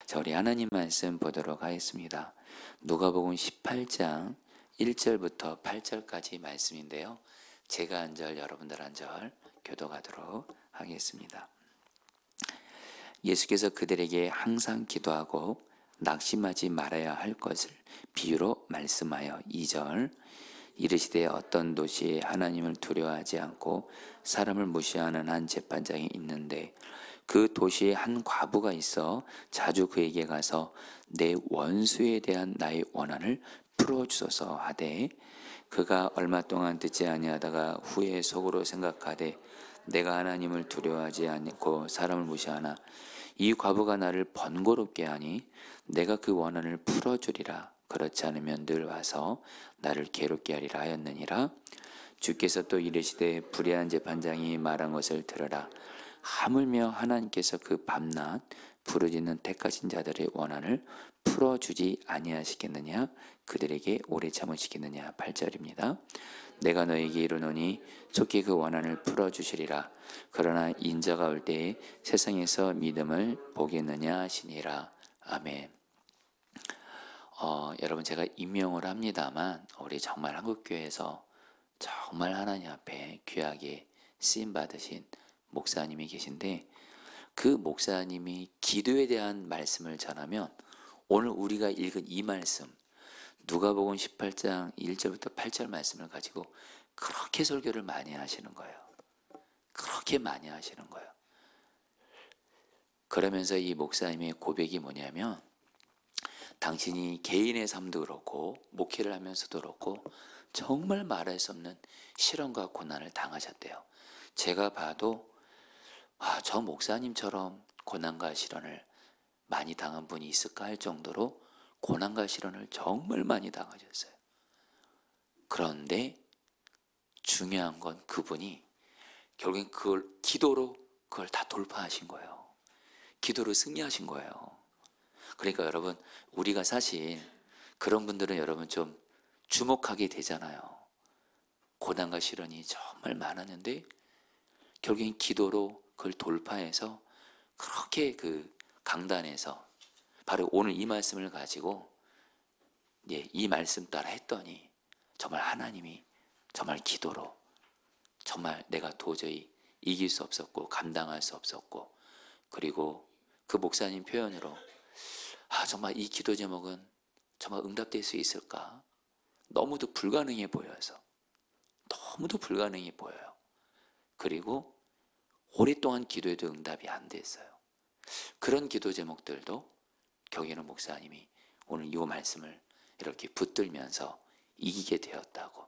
자, 우리 하나님 말씀 보도록 하겠습니다. 누가복음 18장 1절부터 8절까지 말씀인데요. 제가 한 절, 여러분들 한 절 교독하도록 하겠습니다. 예수께서 그들에게 항상 기도하고 낙심하지 말아야 할 것을 비유로 말씀하여 2절 이르시되 어떤 도시에 하나님을 두려워하지 않고 사람을 무시하는 한 재판장이 있는데 그 도시에 한 과부가 있어 자주 그에게 가서 내 원수에 대한 나의 원한을 풀어주소서 하되 그가 얼마 동안 듣지 아니하다가 후에 속으로 생각하되 내가 하나님을 두려워하지 않고 사람을 무시하나 이 과부가 나를 번거롭게 하니 내가 그 원한을 풀어주리라. 그렇지 않으면 늘 와서 나를 괴롭게 하리라 하였느니라. 주께서 또 이르시되 불의한 재판장이 말한 것을 들으라. 하물며 하나님께서 그 밤낮 부르짖는 택하신 자들의 원한을 풀어주지 아니하시겠느냐. 그들에게 오래 참으시겠느냐. 8절입니다. 내가 너에게 이르노니 속히 그 원한을 풀어주시리라. 그러나 인자가 올 때에 세상에서 믿음을 보겠느냐 하시니라. 아멘. 여러분 제가 임명을 합니다만 우리 정말 한국교회에서 정말 하나님 앞에 귀하게 쓰임받으신 목사님이 계신데 그 목사님이 기도에 대한 말씀을 전하면 오늘 우리가 읽은 이 말씀 누가복음 18장 1절부터 8절 말씀을 가지고 그렇게 설교를 많이 하시는 거예요. 그렇게 많이 하시는 거예요. 그러면서 이 목사님의 고백이 뭐냐면 당신이 개인의 삶도 그렇고 목회를 하면서도 그렇고 정말 말할 수 없는 시련과 고난을 당하셨대요. 제가 봐도 저 목사님처럼 고난과 시련을 많이 당한 분이 있을까 할 정도로 고난과 시련을 정말 많이 당하셨어요. 그런데 중요한 건 그분이 결국엔 그걸 기도로 그걸 다 돌파하신 거예요. 기도로 승리하신 거예요. 그러니까 여러분 우리가 사실 그런 분들은 여러분 좀 주목하게 되잖아요. 고난과 시련이 정말 많았는데 결국엔 기도로 그걸 돌파해서 그렇게 그 강단에서 바로 오늘 이 말씀을 가지고 이 말씀 따라 했더니 정말 하나님이 정말 기도로 정말 내가 도저히 이길 수 없었고 감당할 수 없었고 그리고 그 목사님 표현으로 정말 이 기도 제목은 정말 응답될 수 있을까? 너무도 불가능해 보여서 너무도 불가능해 보여요. 그리고 오랫동안 기도해도 응답이 안 됐어요. 그런 기도 제목들도 경희는 목사님이 오늘 이 말씀을 이렇게 붙들면서 이기게 되었다고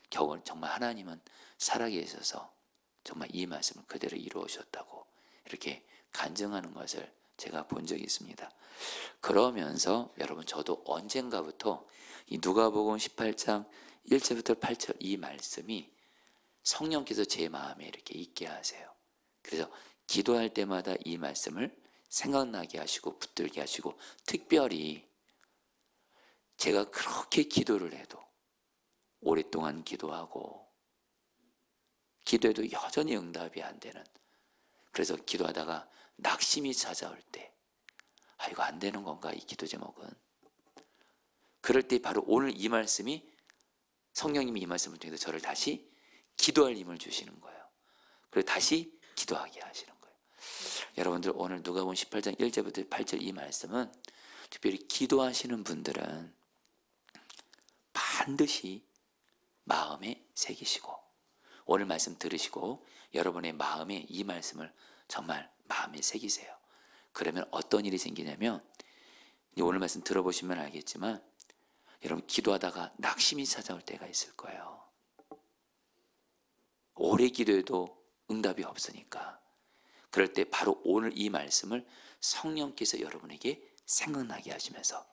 겨우 정말 하나님은 살아계셔서 정말 이 말씀을 그대로 이루어주셨다고 이렇게 간증하는 것을 제가 본 적이 있습니다. 그러면서 여러분 저도 언젠가부터 이 누가복음 18장 1절부터 8절 이 말씀이 성령께서 제 마음에 이렇게 있게 하세요. 그래서 기도할 때마다 이 말씀을 생각나게 하시고 붙들게 하시고 특별히 제가 그렇게 기도를 해도 오랫동안 기도하고 기도해도 여전히 응답이 안 되는 그래서 기도하다가 낙심이 찾아올 때 이거 안 되는 건가 이 기도 제목은 그럴 때 바로 오늘 이 말씀이 성령님이 이 말씀을 통해서 저를 다시 기도할 힘을 주시는 거예요. 그리고 다시 기도하게 하시는 거예요. 여러분들 오늘 누가복음 18장 1절부터 8절 이 말씀은 특별히 기도하시는 분들은 반드시 마음에 새기시고 오늘 말씀 들으시고 여러분의 마음에 이 말씀을 정말 마음에 새기세요. 그러면 어떤 일이 생기냐면 오늘 말씀 들어보시면 알겠지만 여러분 기도하다가 낙심이 찾아올 때가 있을 거예요. 오래 기도해도 응답이 없으니까 그럴 때 바로 오늘 이 말씀을 성령께서 여러분에게 생각나게 하시면서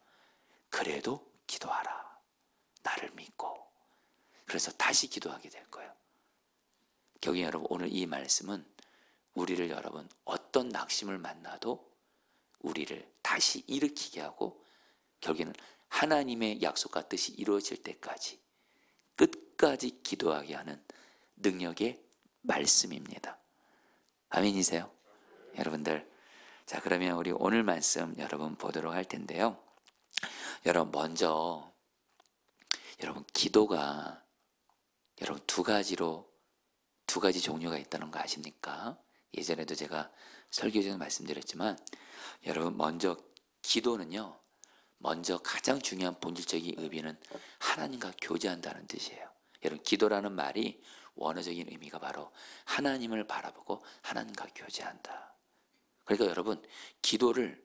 그래도 기도하라. 나를 믿고 그래서 다시 기도하게 될 거예요. 결국 여러분 오늘 이 말씀은 우리를 여러분 어떤 낙심을 만나도 우리를 다시 일으키게 하고 결국에는 하나님의 약속과 뜻이 이루어질 때까지 끝까지 기도하게 하는 능력의 말씀입니다. 아멘이세요? 여러분들 자, 그러면 우리 오늘 말씀 여러분 보도록 할 텐데요. 여러분 먼저 여러분 기도가 여러분 두 가지 종류가 있다는 거 아십니까? 예전에도 제가 설교 중에 말씀드렸지만 여러분 먼저 기도는요. 먼저 가장 중요한 본질적인 의미는 하나님과 교제한다는 뜻이에요. 여러분 기도라는 말이 원어적인 의미가 바로 하나님을 바라보고 하나님과 교제한다. 그러니까 여러분 기도를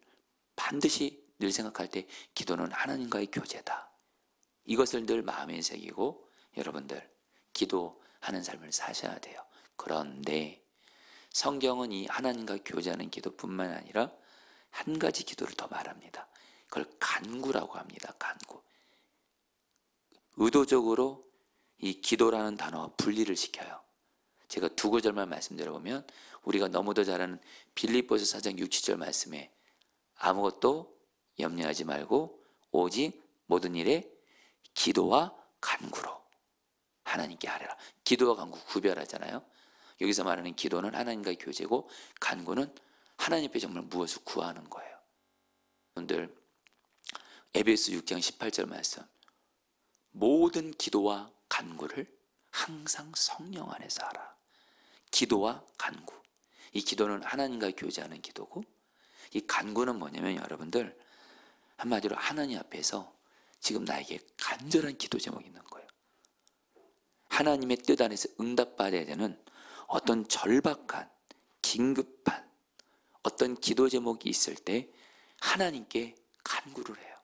반드시 늘 생각할 때 기도는 하나님과의 교제다. 이것을 늘 마음에 새기고 여러분들 기도하는 삶을 사셔야 돼요. 그런데 성경은 이 하나님과 교제하는 기도뿐만 아니라 한 가지 기도를 더 말합니다. 그걸 간구라고 합니다. 간구. 의도적으로 이 기도라는 단어와 분리를 시켜요. 제가 두 구절만 말씀드려보면 우리가 너무도 잘 아는 빌립보서 4장 6, 7절 말씀에 아무것도 염려하지 말고 오직 모든 일에 기도와 간구로 하나님께 아뢰라. 기도와 간구 구별하잖아요. 여기서 말하는 기도는 하나님과의 교제고 간구는 하나님 앞에 정말 무엇을 구하는 거예요. 여러분들 에베소 6장 18절 말씀 모든 기도와 간구를 항상 성령 안에서 하라. 기도와 간구. 이 기도는 하나님과 교제하는 기도고 이 간구는 뭐냐면 여러분들 한마디로 하나님 앞에서 지금 나에게 간절한 기도 제목이 있는 거예요. 하나님의 뜻 안에서 응답받아야 되는 어떤 절박한 긴급한 어떤 기도 제목이 있을 때 하나님께 간구를 해요.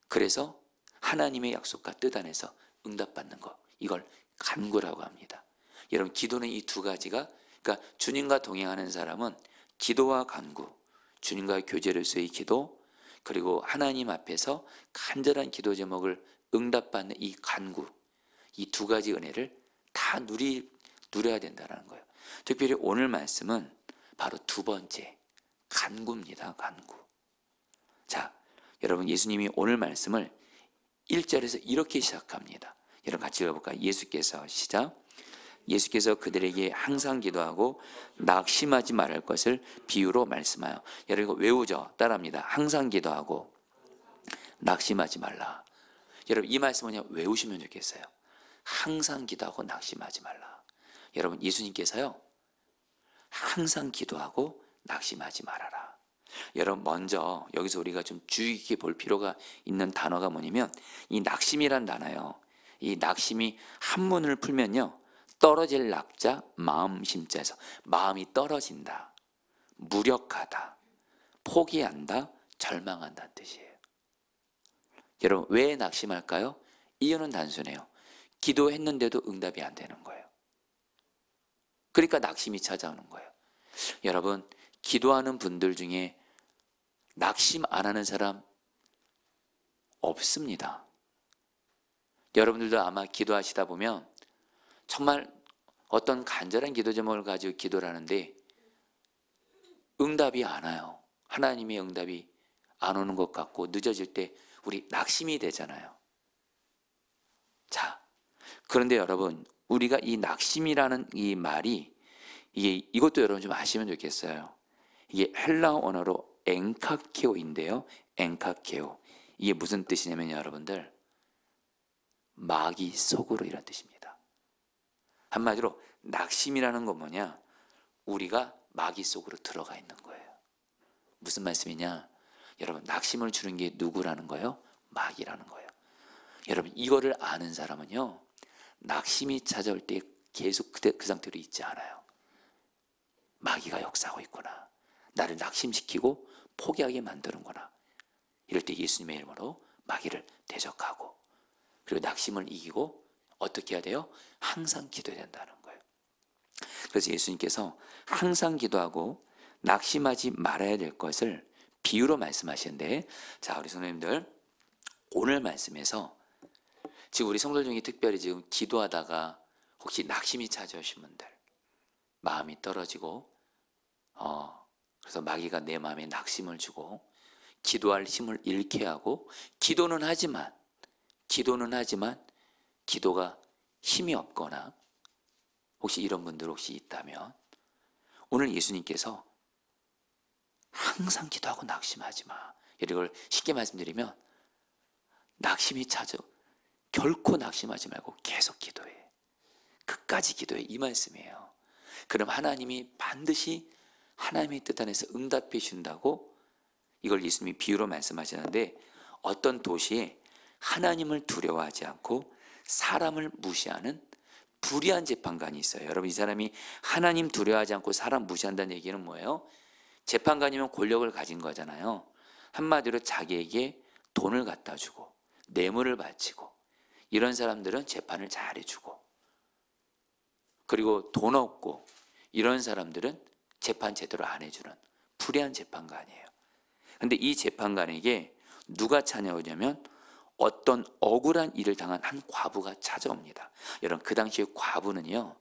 그래서 하나님의 약속과 뜻 안에서 응답받는 것, 이걸 간구라고 합니다. 여러분 기도는 이 두 가지가 그러니까 주님과 동행하는 사람은 기도와 간구, 주님과의 교제로서의 기도 그리고 하나님 앞에서 간절한 기도 제목을 응답받는 이 간구, 이 두 가지 은혜를 다 누려야 된다는 거예요. 특별히 오늘 말씀은 바로 두 번째 간구입니다. 간구. 자, 여러분 예수님이 오늘 말씀을 1절에서 이렇게 시작합니다. 여러분 같이 읽어볼까요? 예수께서 시작. 예수께서 그들에게 항상 기도하고 낙심하지 말할 것을 비유로 말씀하여. 여러분 이거 외우죠? 따라합니다. 항상 기도하고 낙심하지 말라. 여러분 이 말씀은 외우시면 좋겠어요. 항상 기도하고 낙심하지 말라. 여러분 예수님께서요 항상 기도하고 낙심하지 말아라. 여러분 먼저 여기서 우리가 좀 주의 깊게 볼 필요가 있는 단어가 뭐냐면 이 낙심이란 단어예요. 이 낙심이 한문을 풀면요 떨어질 낙자 마음 심자에서 마음이 떨어진다, 무력하다, 포기한다, 절망한다는 뜻이에요. 여러분 왜 낙심할까요? 이유는 단순해요. 기도했는데도 응답이 안 되는 거예요. 그러니까 낙심이 찾아오는 거예요. 여러분 기도하는 분들 중에 낙심 안 하는 사람 없습니다. 여러분들도 아마 기도하시다 보면 정말 어떤 간절한 기도 제목을 가지고 기도를 하는데 응답이 안 와요. 하나님의 응답이 안 오는 것 같고 늦어질 때 우리 낙심이 되잖아요. 자, 그런데 여러분 우리가 이 낙심이라는 이 말이 이것도 여러분 좀 아시면 좋겠어요. 이게 헬라어 언어로 엔카케오인데요. 엔카케오. 이게 무슨 뜻이냐면 여러분들 마귀 속으로 이런 뜻입니다. 한마디로 낙심이라는 건 뭐냐? 우리가 마귀 속으로 들어가 있는 거예요. 무슨 말씀이냐? 여러분 낙심을 주는 게 누구라는 거예요? 마귀라는 거예요. 여러분 이거를 아는 사람은요 낙심이 찾아올 때 계속 그 상태로 있지 않아요. 마귀가 역사하고 있구나. 나를 낙심시키고 포기하게 만드는구나. 이럴 때 예수님의 이름으로 마귀를 대적하고 그리고 낙심을 이기고 어떻게 해야 돼요? 항상 기도해야 된다는 거예요. 그래서 예수님께서 항상 기도하고 낙심하지 말아야 될 것을 비유로 말씀하시는데 자 우리 성도님들 오늘 말씀에서 지금 우리 성도들 중에 특별히 지금 기도하다가 혹시 낙심이 찾아오신 분들 마음이 떨어지고 그래서 마귀가 내 마음에 낙심을 주고 기도할 힘을 잃게 하고 기도는 하지만 기도가 힘이 없거나 혹시 이런 분들 혹시 있다면 오늘 예수님께서 항상 기도하고 낙심하지 마. 이걸 쉽게 말씀드리면 낙심이 찾아 결코 낙심하지 말고 계속 기도해. 끝까지 기도해. 이 말씀이에요. 그럼 하나님이 반드시 하나님의 뜻 안에서 응답해 준다고 이걸 예수님이 비유로 말씀하시는데, 어떤 도시에 하나님을 두려워하지 않고 사람을 무시하는 불의한 재판관이 있어요. 여러분, 이 사람이 하나님 두려워하지 않고 사람 무시한다는 얘기는 뭐예요? 재판관이면 권력을 가진 거잖아요. 한마디로 자기에게 돈을 갖다 주고 뇌물을 바치고, 이런 사람들은 재판을 잘 해주고, 그리고 돈 없고 이런 사람들은 재판 제대로 안 해주는 불의한 재판관이에요. 근데 이 재판관에게 누가 찾아오냐면 어떤 억울한 일을 당한 한 과부가 찾아옵니다. 여러분, 그 당시에 과부는요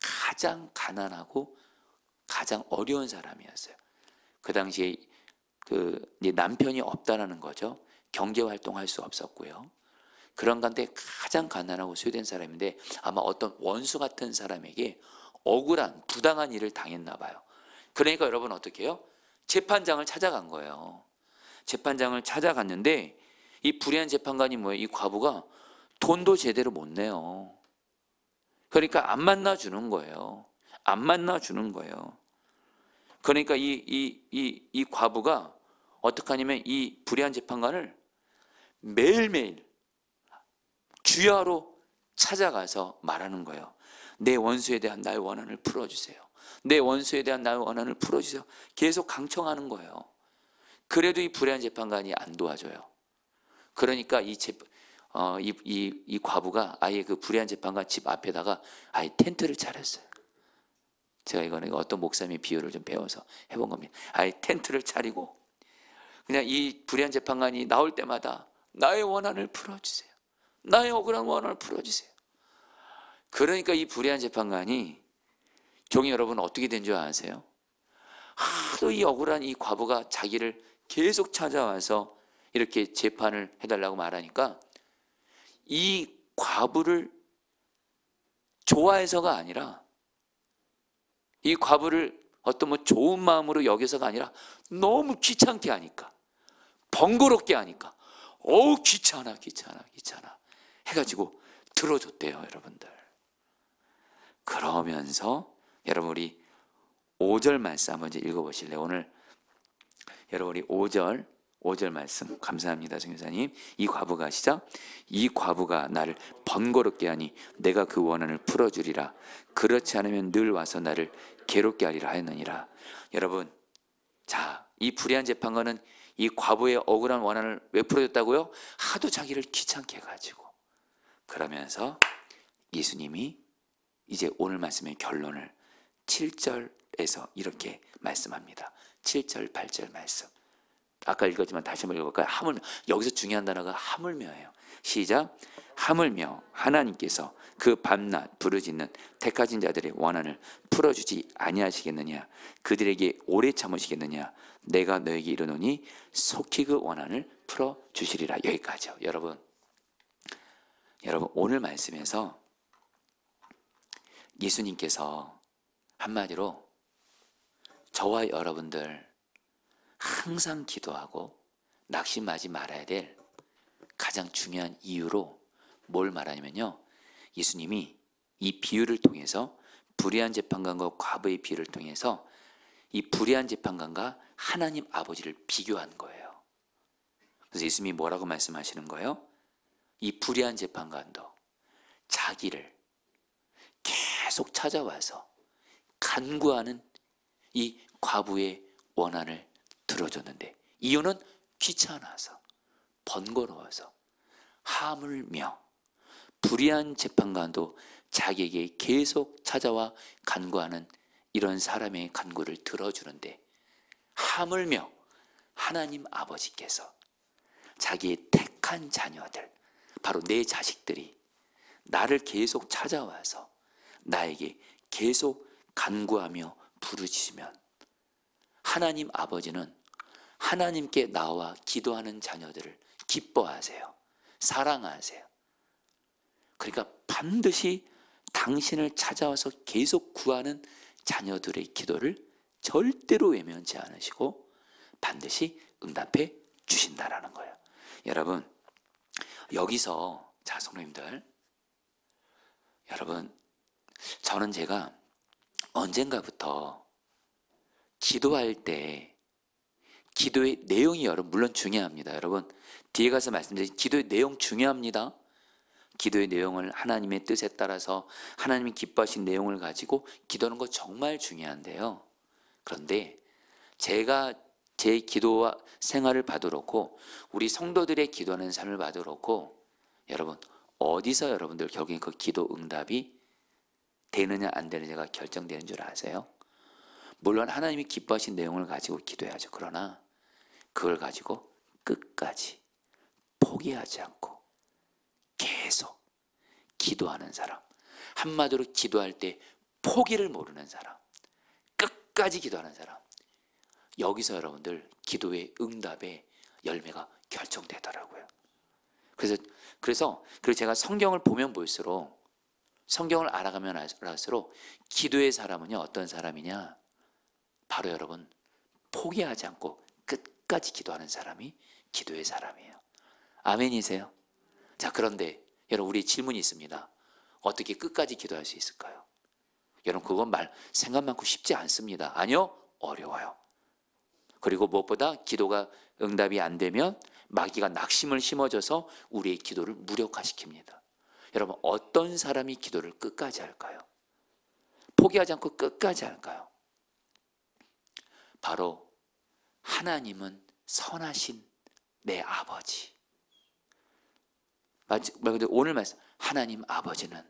가장 가난하고 가장 어려운 사람이었어요. 그 당시에 남편이 없다라는 거죠. 경제 활동할 수 없었고요. 그런 가운데 가장 가난하고 소외된 사람인데, 아마 어떤 원수 같은 사람에게 억울한 부당한 일을 당했나 봐요. 그러니까 여러분 어떻게 해요? 재판장을 찾아간 거예요. 재판장을 찾아갔는데 이 불의한 재판관이 뭐예요? 이 과부가 돈도 제대로 못 내요. 그러니까 안 만나주는 거예요. 안 만나주는 거예요. 그러니까 이 과부가 어떻게 하냐면 이 불의한 재판관을 매일매일 주야로 찾아가서 말하는 거예요. 내 원수에 대한 나의 원한을 풀어주세요. 내 원수에 대한 나의 원한을 풀어주세요. 계속 강청하는 거예요. 그래도 이 불의한 재판관이 안 도와줘요. 그러니까 이 과부가 아예 그 불의한 재판관 집 앞에다가 아예 텐트를 차렸어요. 제가 이거는 어떤 목사님의 비유를 좀 배워서 해본 겁니다. 아예 텐트를 차리고 그냥 이 불의한 재판관이 나올 때마다 나의 원한을 풀어주세요. 나의 억울한 원한을 풀어주세요. 그러니까 이 불의한 재판관이 종이 여러분 어떻게 된 줄 아세요? 하도 이 억울한 이 과부가 자기를 계속 찾아와서 이렇게 재판을 해달라고 말하니까 이 과부를 좋아해서가 아니라, 이 과부를 어떤 좋은 마음으로 여겨서가 아니라 너무 귀찮게 하니까, 번거롭게 하니까 어우 귀찮아 해가지고 들어줬대요. 여러분들. 그러면서 여러분 우리 5절 말씀 한번 이제 읽어보실래요? 오늘 여러분 우리 5절 말씀 감사합니다. 정교사님. 이 과부가 시작. 이 과부가 나를 번거롭게 하니 내가 그 원한을 풀어주리라. 그렇지 않으면 늘 와서 나를 괴롭게 하리라 하였느니라. 여러분, 자, 이 불의한 재판관은 이 과부의 억울한 원한을 왜 풀어줬다고요? 하도 자기를 귀찮게 해가지고. 그러면서 예수님이 이제 오늘 말씀의 결론을 7절에서 이렇게 말씀합니다. 7절 8절 말씀 아까 읽었지만 다시 한번 읽어볼까요? 하물며. 여기서 중요한 단어가 하물며예요. 시작. 하물며 하나님께서 그 밤낮 부르짖는 택하신 자들의 원한을 풀어주지 아니하시겠느냐? 그들에게 오래 참으시겠느냐? 내가 너에게 이르노니 속히 그 원한을 풀어주시리라. 여기까지요. 여러분 오늘 말씀에서 예수님께서 한마디로 저와 여러분들 항상 기도하고 낙심하지 말아야 될 가장 중요한 이유로 뭘 말하냐면요, 예수님이 이 비유를 통해서 불의한 재판관과 과부의 비유를 통해서 이 불의한 재판관과 하나님 아버지를 비교한 거예요. 그래서 예수님이 뭐라고 말씀하시는 거예요? 이 불의한 재판관도 자기를 계속 찾아와서 간구하는 이 과부의 원한을 들어줬는데, 이유는 귀찮아서 번거로워서. 하물며 불의한 재판관도 자기에게 계속 찾아와 간구하는 이런 사람의 간구를 들어주는데, 하물며 하나님 아버지께서 자기의 택한 자녀들, 바로 내 자식들이 나를 계속 찾아와서 나에게 계속 간구하며 부르짖으면 하나님 아버지는 하나님께 나와 기도하는 자녀들을 기뻐하세요. 사랑하세요. 그러니까 반드시 당신을 찾아와서 계속 구하는 자녀들의 기도를 절대로 외면치 않으시고 반드시 응답해 주신다라는 거예요. 여러분, 여기서 자, 성도님들, 여러분, 저는 제가 언젠가부터 기도할 때 기도의 내용이 여러분 물론 중요합니다. 여러분, 뒤에 가서 말씀드린 기도의 내용 중요합니다. 기도의 내용을 하나님의 뜻에 따라서 하나님이 기뻐하신 내용을 가지고 기도하는 거 정말 중요한데요. 그런데 제가 제 기도와 생활을 봐도록 우리 성도들의 기도하는 삶을 봐도록 여러분, 어디서 여러분들 결국엔 그 기도 응답이 되느냐 안 되느냐가 결정되는 줄 아세요? 물론 하나님이 기뻐하신 내용을 가지고 기도해야죠. 그러나 그걸 가지고 끝까지 포기하지 않고 계속 기도하는 사람, 한마디로 기도할 때 포기를 모르는 사람, 끝까지 기도하는 사람, 여기서 여러분들 기도의 응답의 열매가 결정되더라고요. 그래서 제가 성경을 보면 볼수록, 성경을 알아가면 알아갈수록 기도의 사람은요 어떤 사람이냐, 바로 여러분 포기하지 않고 끝까지 기도하는 사람이 기도의 사람이에요. 아멘이세요? 자, 그런데 여러분, 우리 질문이 있습니다. 어떻게 끝까지 기도할 수 있을까요? 여러분, 그건 생각만큼 쉽지 않습니다. 아니요, 어려워요. 그리고 무엇보다 기도가 응답이 안 되면 마귀가 낙심을 심어줘서 우리의 기도를 무력화시킵니다. 여러분, 어떤 사람이 기도를 끝까지 할까요? 포기하지 않고 끝까지 할까요? 바로 하나님은 선하신 내 아버지. 오늘 말씀, 하나님 아버지는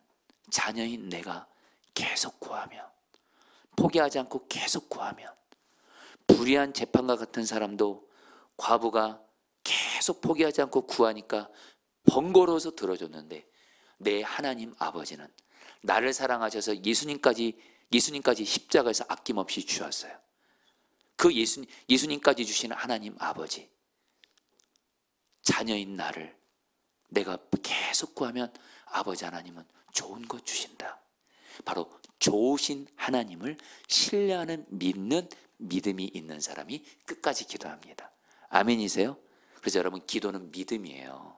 자녀인 내가 계속 구하면, 포기하지 않고 계속 구하면, 불의한 재판과 같은 사람도 과부가 계속 포기하지 않고 구하니까 번거로워서 들어줬는데, 내 하나님 아버지는 나를 사랑하셔서 예수님까지 십자가에서 아낌없이 주셨어요. 그 예수님까지 주시는 하나님 아버지, 자녀인 나를 내가 계속 구하면 아버지 하나님은 좋은 것 주신다. 바로 좋으신 하나님을 신뢰하는, 믿는 믿음이 있는 사람이 끝까지 기도합니다. 아멘이세요? 그래서 여러분, 기도는 믿음이에요.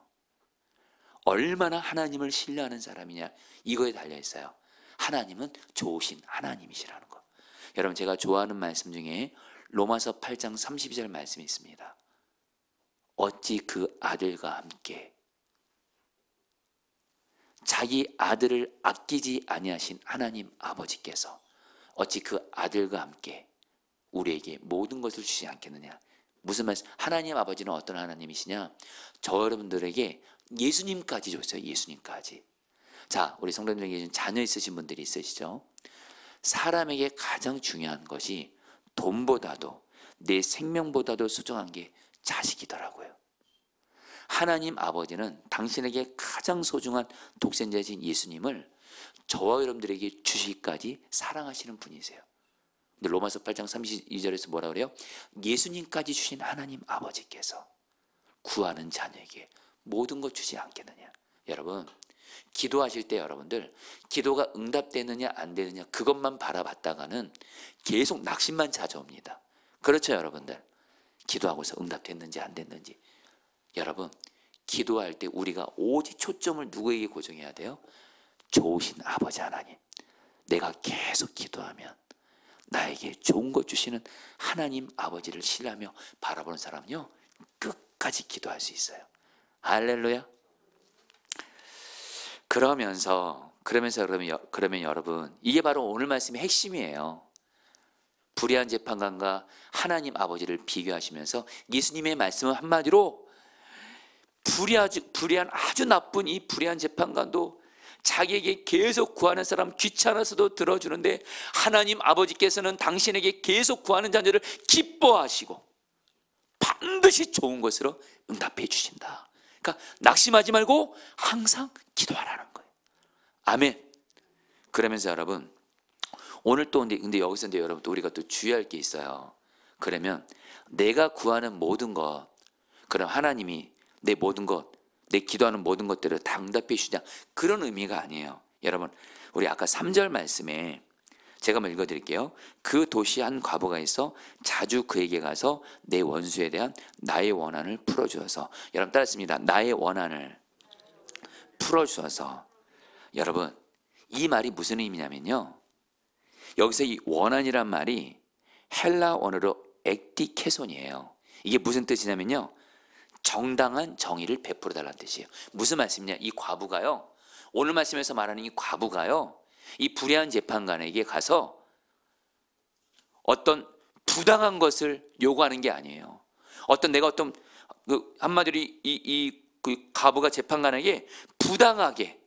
얼마나 하나님을 신뢰하는 사람이냐, 이거에 달려 있어요. 하나님은 좋으신 하나님이시라는 거. 여러분, 제가 좋아하는 말씀 중에 로마서 8장 32절 말씀이 있습니다. 어찌 그 아들과 함께, 자기 아들을 아끼지 아니하신 하나님 아버지께서 어찌 그 아들과 함께 우리에게 모든 것을 주시지 않겠느냐. 무슨 말씀? 하나님 아버지는 어떤 하나님이시냐? 저 여러분들에게 예수님까지 줬어요. 예수님까지. 자, 우리 성도님들 중에 자녀 있으신 분들이 있으시죠? 사람에게 가장 중요한 것이 돈보다도, 내 생명보다도 소중한 게 자식이더라고요. 하나님 아버지는 당신에게 가장 소중한 독생자이신 예수님을 저와 여러분들에게 주시기까지 사랑하시는 분이세요. 근데 로마서 8장 32절에서 뭐라 그래요? 예수님까지 주신 하나님 아버지께서 구하는 자녀에게 모든 것 주지 않겠느냐. 여러분, 기도하실 때 여러분들 기도가 응답되느냐 안 되느냐 그것만 바라봤다가는 계속 낙심만 찾아옵니다. 그렇죠, 여러분들? 기도하고서 응답됐는지 안 됐는지. 여러분, 기도할 때 우리가 오직 초점을 누구에게 고정해야 돼요? 좋으신 아버지 하나님. 내가 계속 기도하면 나에게 좋은 것 주시는 하나님 아버지를 신뢰하며 바라보는 사람은요, 끝까지 기도할 수 있어요. 할렐루야. 그러면 여러분, 이게 바로 오늘 말씀의 핵심이에요. 불의한 재판관과 하나님 아버지를 비교하시면서 예수님의 말씀은 한마디로 불의한 아주 나쁜 이 불의한 재판관도 자기에게 계속 구하는 사람 귀찮아서도 들어주는데, 하나님 아버지께서는 당신에게 계속 구하는 자녀를 기뻐하시고 반드시 좋은 것으로 응답해 주신다. 그러니까 낙심하지 말고 항상 기도하라는 거예요. 아멘. 그러면서 여러분, 오늘 또 근데 여기서 여러분 또 우리가 또 주의할 게 있어요. 그러면 내가 구하는 모든 것, 그럼 하나님이 내 모든 것, 내 기도하는 모든 것들을 다 응답해 주시냐, 그런 의미가 아니에요. 여러분, 우리 아까 3절 말씀에 제가 한번 읽어드릴게요. 그 도시에 한 과부가 있어 자주 그에게 가서 내 원수에 대한 나의 원한을 풀어주어서. 여러분 따랐습니다. 나의 원한을 풀어주어서. 여러분 이 말이 무슨 의미냐면요, 여기서 이 원한이란 말이 헬라 원어로 액티케손이에요. 이게 무슨 뜻이냐면요, 정당한 정의를 베풀어 달라는 뜻이에요. 무슨 말씀이냐, 이 과부가요, 오늘 말씀에서 말하는 이 과부가요, 이 불의한 재판관에게 가서 어떤 부당한 것을 요구하는 게 아니에요. 내가 한마디로 그 과부가 재판관에게 부당하게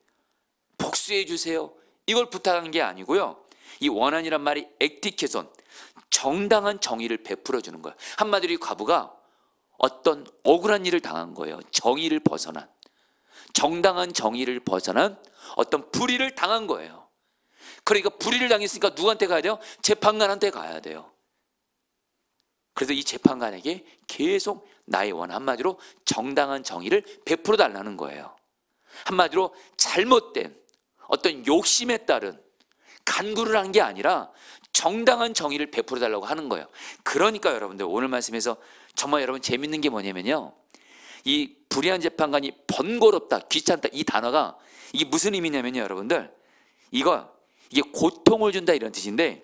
복수해 주세요, 이걸 부탁한 게 아니고요, 이 원한이란 말이 액티케손, 정당한 정의를 베풀어 주는 거예요. 한마디로 이 과부가 어떤 억울한 일을 당한 거예요. 정의를 벗어난, 정당한 정의를 벗어난 어떤 불의를 당한 거예요. 그러니까 불의를 당했으니까 누구한테 가야 돼요? 재판관한테 가야 돼요. 그래서 이 재판관에게 계속 나의 원한, 한마디로 정당한 정의를 베풀어 달라는 거예요. 한마디로 잘못된 어떤 욕심에 따른 간구를 한 게 아니라 정당한 정의를 베풀어 달라고 하는 거예요. 그러니까 여러분들 오늘 말씀에서 정말 여러분 재밌는 게 뭐냐면요, 이 불의한 재판관이 번거롭다, 귀찮다, 이 단어가 이게 무슨 의미냐면요, 여러분들 이게 고통을 준다 이런 뜻인데,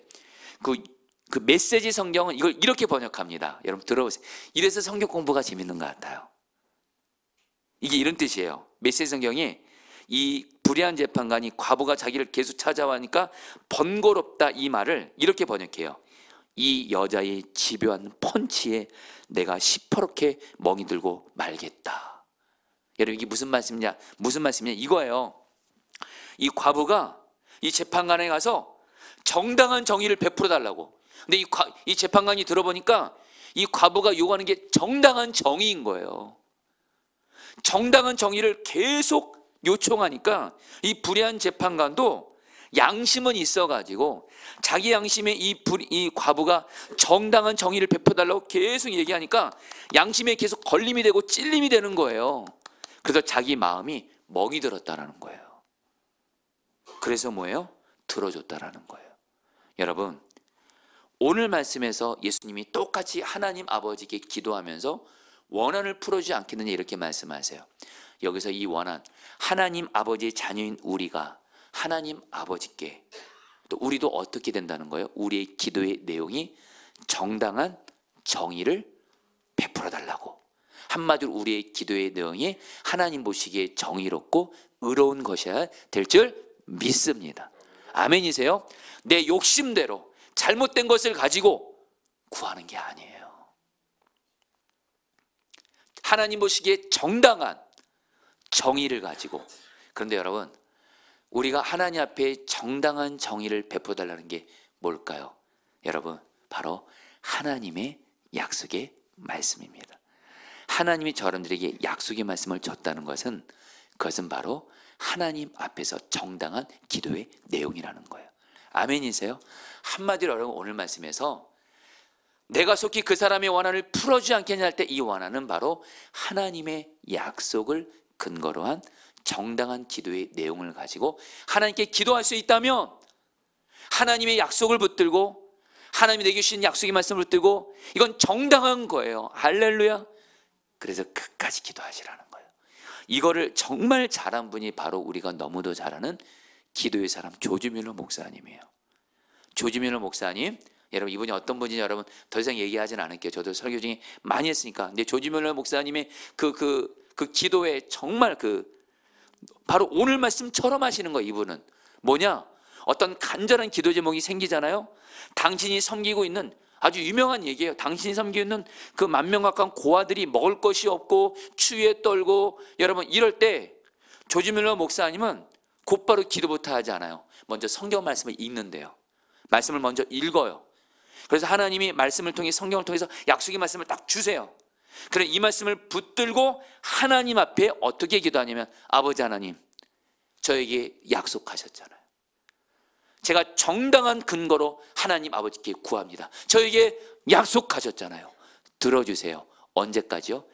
그 메시지 성경은 이걸 이렇게 번역합니다. 여러분 들어보세요. 이래서 성경 공부가 재밌는 것 같아요. 이게 이런 뜻이에요. 메시지 성경이 이 불의한 재판관이 과부가 자기를 계속 찾아와니까 번거롭다, 이 말을 이렇게 번역해요. 이 여자의 집요한 펀치에 내가 시퍼렇게 멍이 들고 말겠다. 여러분 이게 무슨 말씀이냐 이거예요. 이 과부가 이 재판관에 가서 정당한 정의를 베풀어 달라고. 근데 이 재판관이 들어보니까 이 과부가 요구하는 게 정당한 정의인 거예요. 정당한 정의를 계속 요청하니까 이 불의한 재판관도 양심은 있어가지고 자기 양심에 이 과부가 정당한 정의를 베풀어달라고 계속 얘기하니까 양심에 계속 걸림이 되고 찔림이 되는 거예요. 그래서 자기 마음이 멍이 들었다라는 거예요. 그래서 뭐예요? 들어줬다라는 거예요. 여러분 오늘 말씀에서 예수님이 똑같이 하나님 아버지께 기도하면서 원한을 풀어주지 않겠느냐 이렇게 말씀하세요. 여기서 이 원한, 하나님 아버지의 자녀인 우리가 하나님 아버지께, 또 우리도 어떻게 된다는 거예요? 우리의 기도의 내용이 정당한 정의를 베풀어 달라고. 한마디로 우리의 기도의 내용이 하나님 보시기에 정의롭고 의로운 것이어야 될 줄 믿습니다. 아멘이세요? 내 욕심대로 잘못된 것을 가지고 구하는 게 아니에요. 하나님 보시기에 정당한 정의를 가지고. 그런데 여러분 우리가 하나님 앞에 정당한 정의를 베풀어 달라는 게 뭘까요? 여러분 바로 하나님의 약속의 말씀입니다. 하나님이 저런들에게 약속의 말씀을 줬다는 것은, 그것은 바로 하나님 앞에서 정당한 기도의 내용이라는 거예요. 아멘이세요? 한마디로 여러분 오늘 말씀에서 내가 속히 그 사람의 원한을 풀어주지 않겠냐 할 때 이 원한은 바로 하나님의 약속을 근거로 한 정당한 기도의 내용을 가지고 하나님께 기도할 수 있다면 하나님의 약속을 붙들고 하나님이 내게 주신 약속의 말씀을 붙들고 이건 정당한 거예요. 할렐루야. 그래서 끝까지 기도하시라는 거예요. 이거를 정말 잘한 분이 바로 우리가 너무도 잘 아는 기도의 사람 조지 뮬러 목사님이에요. 조지 뮬러 목사님, 여러분 이분이 어떤 분인지 여러분 더 이상 얘기하지는 않을게요. 저도 설교 중에 많이 했으니까. 근데 조지 뮬러 목사님의 그 기도에 정말 바로 오늘 말씀처럼 하시는 거예요. 이분은 뭐냐, 어떤 간절한 기도 제목이 생기잖아요. 당신이 섬기고 있는, 아주 유명한 얘기예요. 당신이 섬기고 있는 그 만명 가까운 고아들이 먹을 것이 없고 추위에 떨고, 여러분 이럴 때 조지 뮬러 목사님은 곧바로 기도부터 하지 않아요. 먼저 성경 말씀을 읽는데요. 말씀을 먼저 읽어요. 그래서 하나님이 말씀을 통해, 성경을 통해서 약속의 말씀을 딱 주세요. 그래 이 말씀을 붙들고 하나님 앞에 어떻게 기도하냐면, 아버지 하나님, 저에게 약속하셨잖아요. 제가 정당한 근거로 하나님 아버지께 구합니다. 저에게 약속하셨잖아요. 들어주세요. 언제까지요?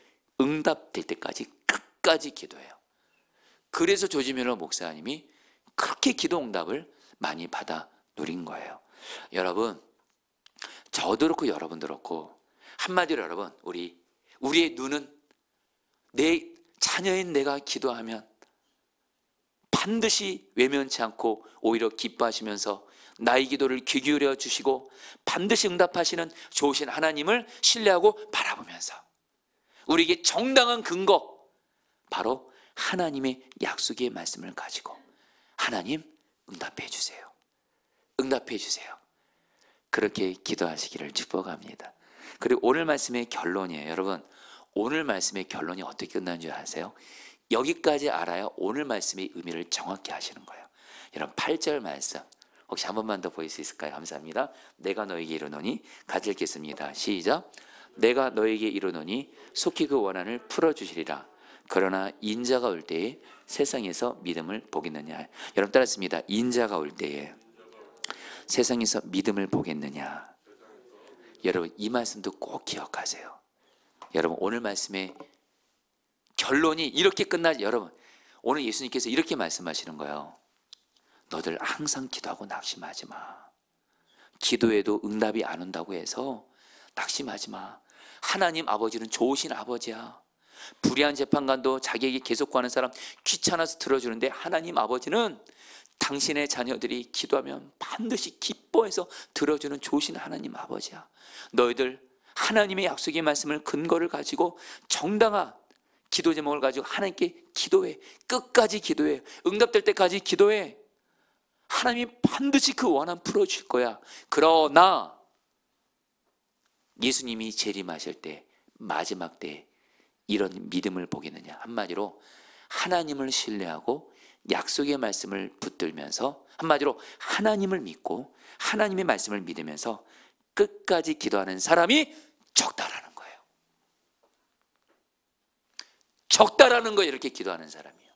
응답될 때까지 끝까지 기도해요. 그래서 조지 뮬러 목사님이 그렇게 기도 응답을 많이 받아 누린 거예요. 여러분, 저도 그렇고 여러분도 그렇고, 한마디로 여러분, 우리의 눈은 내 자녀인 내가 기도하면 반드시 외면치 않고 오히려 기뻐하시면서 나의 기도를 귀 기울여 주시고 반드시 응답하시는 좋으신 하나님을 신뢰하고 바라보면서 우리에게 정당한 근거, 바로 하나님의 약속의 말씀을 가지고 하나님 응답해 주세요, 응답해 주세요, 그렇게 기도하시기를 축복합니다. 그리고 오늘 말씀의 결론이에요. 여러분, 오늘 말씀의 결론이 어떻게 끝나는 줄 아세요? 여기까지 알아야 오늘 말씀의 의미를 정확히 하시는 거예요. 여러분, 8절 말씀 혹시 한 번만 더 보일 수 있을까요? 감사합니다. 내가 너에게 이르노니, 같이 읽겠습니다. 시작. 내가 너에게 이르노니 속히 그 원한을 풀어주시리라. 그러나 인자가 올 때에 세상에서 믿음을 보겠느냐. 여러분 따랐습니다. 인자가 올 때에 세상에서 믿음을 보겠느냐. 여러분, 이 말씀도 꼭 기억하세요. 여러분, 오늘 말씀의 결론이 이렇게 끝나지. 여러분, 오늘 예수님께서 이렇게 말씀하시는 거예요. 너들 항상 기도하고 낙심하지 마. 기도해도 응답이 안 온다고 해서 낙심하지 마. 하나님 아버지는 좋으신 아버지야. 불의한 재판관도 자기에게 계속 구하는 사람 귀찮아서 들어주는데, 하나님 아버지는 당신의 자녀들이 기도하면 반드시 기뻐해서 들어주는 좋으신 하나님 아버지야. 너희들 하나님의 약속의 말씀을 근거를 가지고 정당한 기도 제목을 가지고 하나님께 기도해. 끝까지 기도해. 응답될 때까지 기도해. 하나님이 반드시 그 원한 풀어줄 거야. 그러나 예수님이 재림하실 때, 마지막 때 이런 믿음을 보겠느냐. 한마디로 하나님을 신뢰하고 약속의 말씀을 붙들면서, 한마디로 하나님을 믿고 하나님의 말씀을 믿으면서 끝까지 기도하는 사람이 적다라는 거예요. 적다라는 거예요. 이렇게 기도하는 사람이요.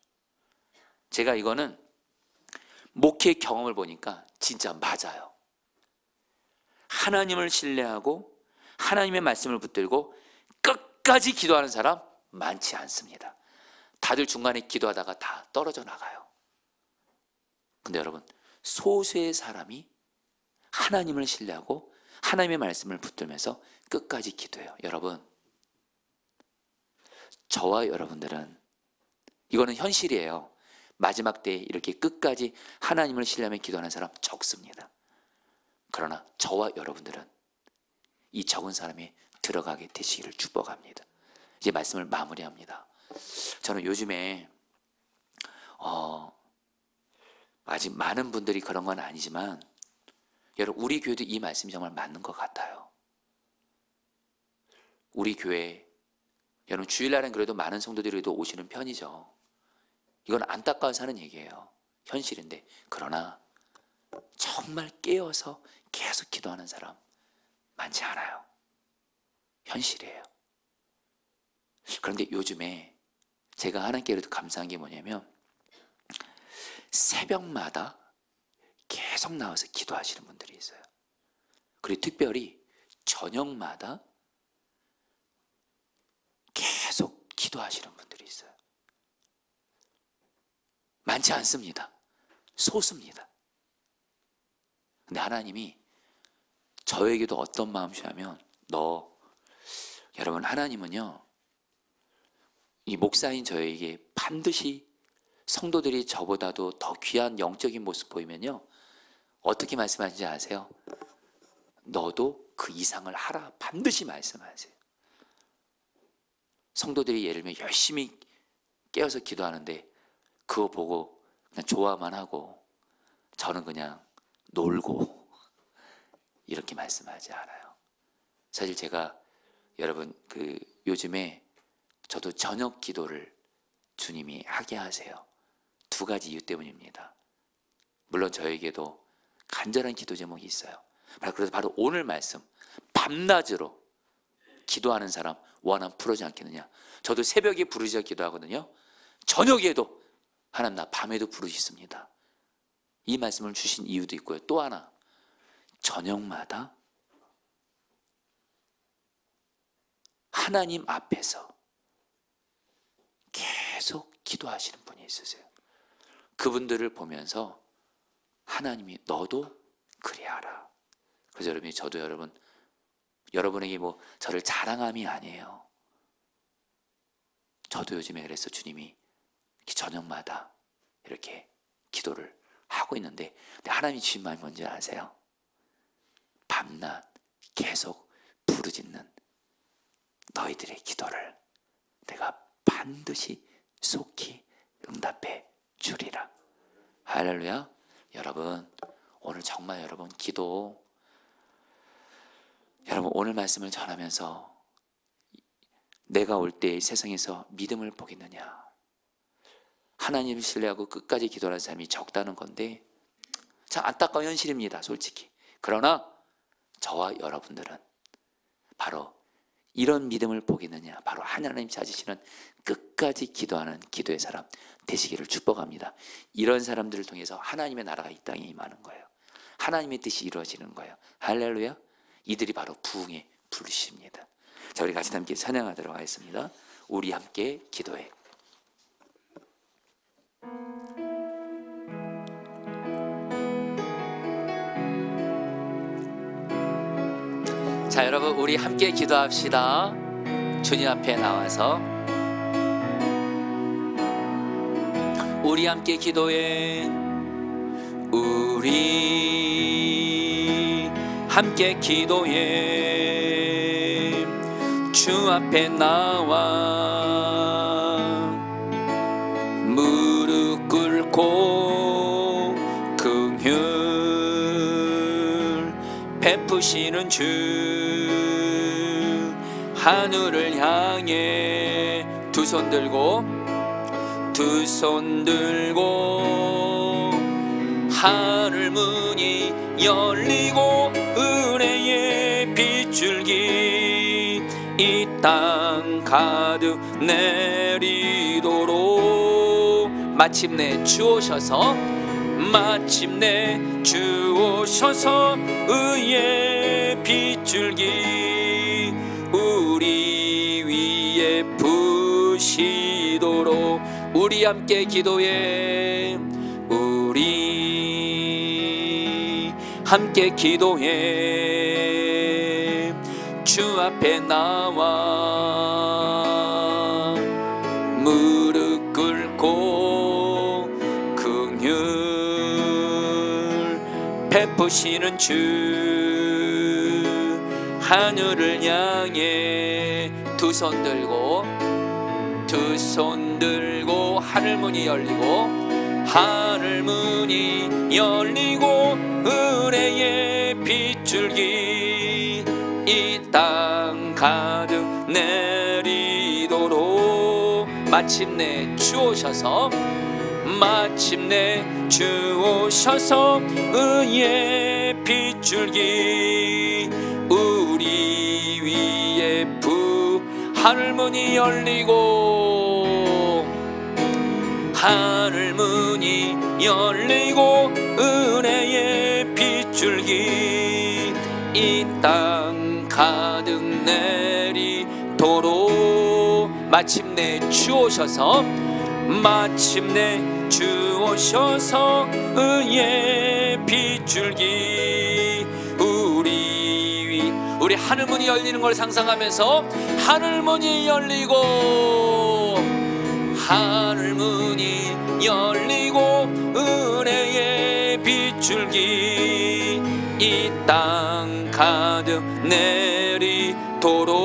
제가 이거는 목회 경험을 보니까 진짜 맞아요. 하나님을 신뢰하고 하나님의 말씀을 붙들고 끝까지 기도하는 사람 많지 않습니다. 다들 중간에 기도하다가 다 떨어져 나가요. 근데 여러분, 소수의 사람이 하나님을 신뢰하고 하나님의 말씀을 붙들면서 끝까지 기도해요. 여러분, 저와 여러분들은, 이거는 현실이에요. 마지막 때에 이렇게 끝까지 하나님을 신뢰하며 기도하는 사람 적습니다. 그러나 저와 여러분들은 이 적은 사람이 들어가게 되시기를 축복합니다. 이제 말씀을 마무리합니다. 저는 요즘에 아직 많은 분들이 그런 건 아니지만, 여러분, 우리 교회도 이 말씀이 정말 맞는 것 같아요. 우리 교회, 여러분, 주일날은 그래도 많은 성도들이 그래도 오시는 편이죠. 이건 안타까워서 하는 얘기예요. 현실인데. 그러나 정말 깨어서 계속 기도하는 사람 많지 않아요. 현실이에요. 그런데 요즘에 제가 하나님께 그래도 감사한 게 뭐냐면, 새벽마다 계속 나와서 기도하시는 분들이 있어요. 그리고 특별히 저녁마다 계속 기도하시는 분들이 있어요. 많지 않습니다. 소수입니다. 근데 하나님이 저에게도 어떤 마음이냐면, 여러분, 하나님은요, 이 목사인 저에게 반드시 성도들이 저보다도 더 귀한 영적인 모습 보이면요, 어떻게 말씀하시는지 아세요? 너도 그 이상을 하라, 반드시 말씀하세요. 성도들이 예를 들면 열심히 깨어서 기도하는데 그거 보고 그냥 좋아만 하고 저는 그냥 놀고 이렇게 말씀하지 않아요. 사실 제가, 여러분, 요즘에 저도 저녁 기도를 주님이 하게 하세요. 두 가지 이유 때문입니다. 물론 저에게도 간절한 기도 제목이 있어요. 그래서 바로 오늘 말씀, 밤낮으로 기도하는 사람 원한 풀어지 않겠느냐. 저도 새벽에 부르짖어 기도하거든요. 저녁에도 하나님, 나 밤에도 부르짖습니다. 이 말씀을 주신 이유도 있고요. 또 하나, 저녁마다 하나님 앞에서 계속 기도하시는 분이 있으세요. 그분들을 보면서 하나님이 너도 그리하라, 그래서 여러분이, 저도 여러분에게 뭐 저를 자랑함이 아니에요. 저도 요즘에 그래서 주님이 저녁마다 이렇게 기도를 하고 있는데, 근데 하나님이 주신 말이 뭔지 아세요? 밤낮 계속 부르짖는 너희들의 기도를 내가 반드시 속히 응답해 주리라. 할렐루야. 여러분, 오늘 정말 여러분 기도, 여러분 오늘 말씀을 전하면서 내가 올 때 세상에서 믿음을 보겠느냐, 하나님을 신뢰하고 끝까지 기도하는 사람이 적다는 건데 참 안타까운 현실입니다, 솔직히. 그러나 저와 여러분들은 바로 이런 믿음을 보겠느냐, 바로 하나님 찾으시는 끝까지 기도하는 기도의 사람 되시기를 축복합니다. 이런 사람들을 통해서 하나님의 나라가 이 땅에 임하는 거예요. 하나님의 뜻이 이루어지는 거예요. 할렐루야. 이들이 바로 부흥의 불씨입니다. 자, 우리 같이 함께 찬양하도록 하겠습니다. 우리 함께 기도해. 자, 여러분 우리 함께 기도합시다. 주님 앞에 나와서 우리 함께 기도해. 우리 함께 기도해. 주 앞에 나와 무릎 꿇고 긍휼 베푸시는 주, 하늘을 향해 두 손 들고 하늘 문이 열리고 은혜의 빗줄기 이 땅 가득 내리도록 마침내 주 오셔서 의의 빗줄기 우리 위에 부시도록 우리 함께 기도해. 우리 함께 기도해. 주 앞에 나와 무릎 꿇고 긍휼 베푸시는 주, 하늘을 향해 두 손 들고 하늘 문이 열리고 은혜의 빗줄기 이 땅 가득 내리도록 마침내 주 오셔서 의의 빗줄기 우리 위에 하늘 문이 열리고 은혜의 빗줄기 이 땅 가득 내리도록 마침내 주 오셔서 의의 빗줄기 우리 하늘 문이 열리는 걸 상상하면서 하늘 문이 열리고 은혜의 빗줄기 이 땅 가득 내리도록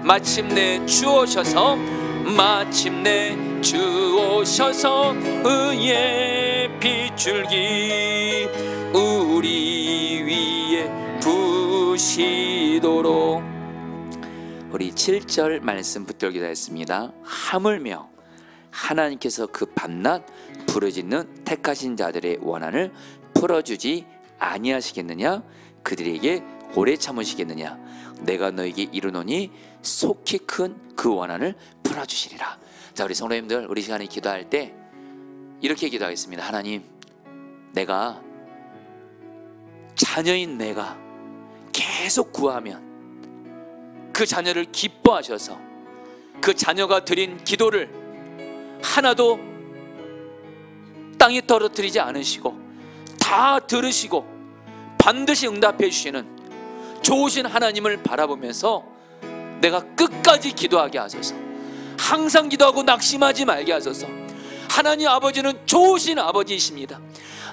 마침내 주 오셔서 의의 빗줄기 우리 위에 부시도록. 우리 7절 말씀 붙들고 기도했습니다. 하물며 하나님께서 그 밤낮 부르짖는 택하신 자들의 원한을 풀어주지 아니하시겠느냐? 그들에게 오래 참으시겠느냐? 내가 너에게 이르노니 속히 큰 그 원한을 풀어주시리라. 자, 우리 성도님들, 우리 시간에 기도할 때 이렇게 기도하겠습니다. 하나님, 내가 자녀인 내가 계속 구하면 그 자녀를 기뻐하셔서 그 자녀가 드린 기도를 하나도 땅에 떨어뜨리지 않으시고 다 들으시고 반드시 응답해 주시는 좋으신 하나님을 바라보면서 내가 끝까지 기도하게 하소서. 항상 기도하고 낙심하지 말게 하소서. 하나님 아버지는 좋으신 아버지이십니다.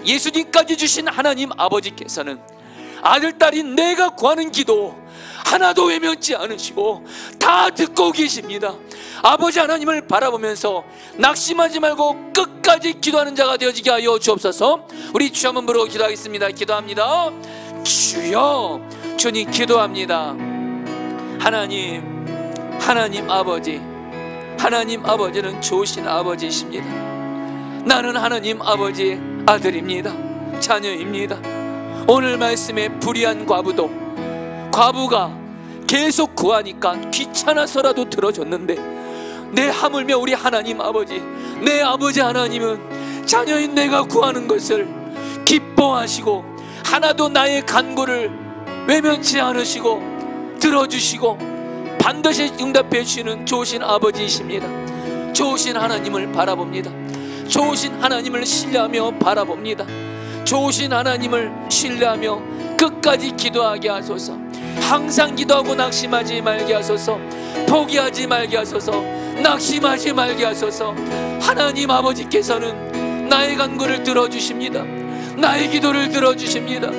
예수님까지 주신 하나님 아버지께서는 아들, 딸이 내가 구하는 기도 하나도 외면치 않으시고 다 듣고 계십니다. 아버지 하나님을 바라보면서 낙심하지 말고 끝까지 기도하는 자가 되어지게 하여 주옵소서. 우리 주 한번 부르고 기도하겠습니다. 기도합니다. 주여, 주님 기도합니다. 하나님 아버지, 하나님 아버지는 좋으신 아버지이십니다. 나는 하나님 아버지의 아들입니다. 자녀입니다. 오늘 말씀에 불의한 과부가 계속 구하니까 귀찮아서라도 들어줬는데, 내 하물며 우리 하나님 아버지, 내 아버지 하나님은 자녀인 내가 구하는 것을 기뻐하시고 하나도 나의 간구를 외면치 않으시고 들어주시고 반드시 응답해 주시는 좋으신 아버지이십니다. 좋으신 하나님을 바라봅니다. 좋으신 하나님을 신뢰하며 바라봅니다. 좋으신 하나님을 신뢰하며 끝까지 기도하게 하소서. 항상 기도하고 낙심하지 말게 하소서. 포기하지 말게 하소서. 낙심하지 말게 하소서. 하나님 아버지께서는 나의 간구를 들어주십니다. 나의 기도를 들어주십니다.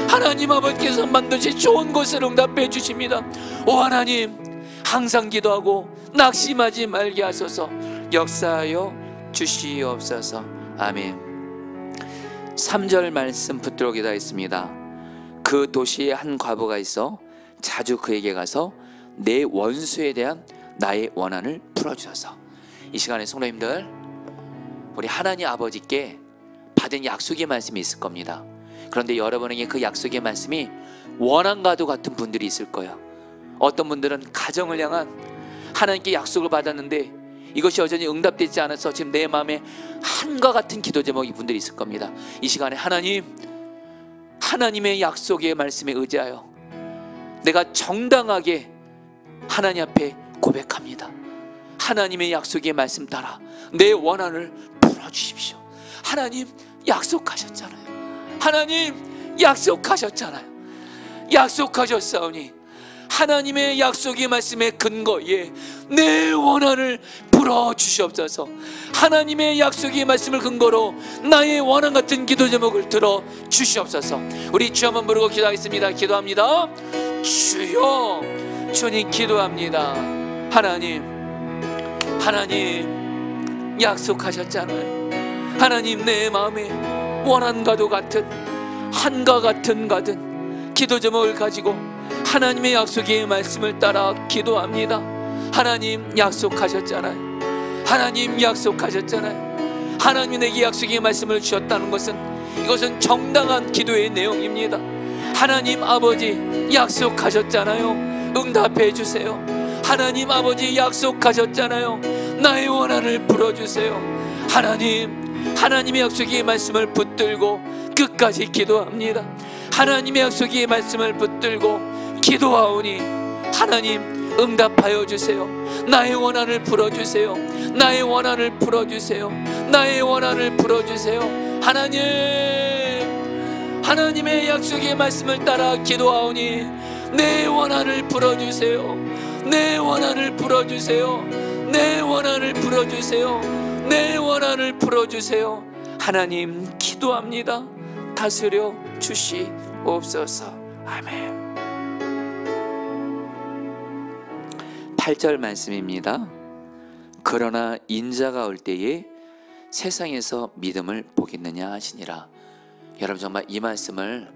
하나님 아버지께서 반드시 좋은 것을 응답해 주십니다. 오 하나님, 항상 기도하고 낙심하지 말게 하소서. 역사하여 주시옵소서. 아멘. 3절 말씀 붙들어 기도하겠습니다. 그 도시에 한 과부가 있어 자주 그에게 가서 내 원수에 대한 나의 원한을 풀어주소서. 이 시간에 성도님들, 우리 하나님 아버지께 받은 약속의 말씀이 있을 겁니다. 그런데 여러분에게 그 약속의 말씀이 원한과도 같은 분들이 있을 거예요. 어떤 분들은 가정을 향한 하나님께 약속을 받았는데 이것이 여전히 응답되지 않아서 지금 내 마음에 한과 같은 기도 제목이 분들이 있을 겁니다. 이 시간에 하나님의 약속의 말씀에 의지하여 내가 정당하게 하나님 앞에 고백합니다. 하나님의 약속의 말씀 따라 내 원한을 풀어주십시오. 하나님 약속하셨잖아요. 하나님 약속하셨잖아요. 약속하셨사오니 하나님의 약속의 말씀의 근거에 내 원한을 풀어주시옵소서. 하나님의 약속의 말씀을 근거로 나의 원한 같은 기도 제목을 들어주시옵소서. 우리 주 한번 부르고 기도하겠습니다. 기도합니다. 주여, 주님 기도합니다. 하나님 약속하셨잖아요. 하나님, 내 마음에 원한과도 같은 한과 같은 기도 제목을 가지고 하나님의 약속의 말씀을 따라 기도합니다. 하나님 약속하셨잖아요. 하나님 약속하셨잖아요. 하나님 내게 약속의 말씀을 주셨다는 것은 이것은 정당한 기도의 내용입니다. 하나님 아버지 약속하셨잖아요. 응답해 주세요. 하나님 아버지 약속하셨잖아요. 나의 원한을 풀어주세요. 하나님의 약속의 말씀을 붙들고 끝까지 기도합니다. 하나님의 약속의 말씀을 붙들고 기도하오니 하나님 응답하여 주세요. 나의 원한을 풀어주세요. 나의 원한을 풀어주세요. 나의 원한을 풀어주세요. 하나님의 약속의 말씀을 따라 기도하오니 내 원한을 풀어주세요. 내 원한을 풀어주세요. 내 원한을 풀어주세요. 내 원한을 풀어주세요. 하나님 기도합니다. 다스려 주시옵소서. 아멘. 8절 말씀입니다. 그러나 인자가 올 때에 세상에서 믿음을 보겠느냐 하시니라. 여러분, 정말 이 말씀을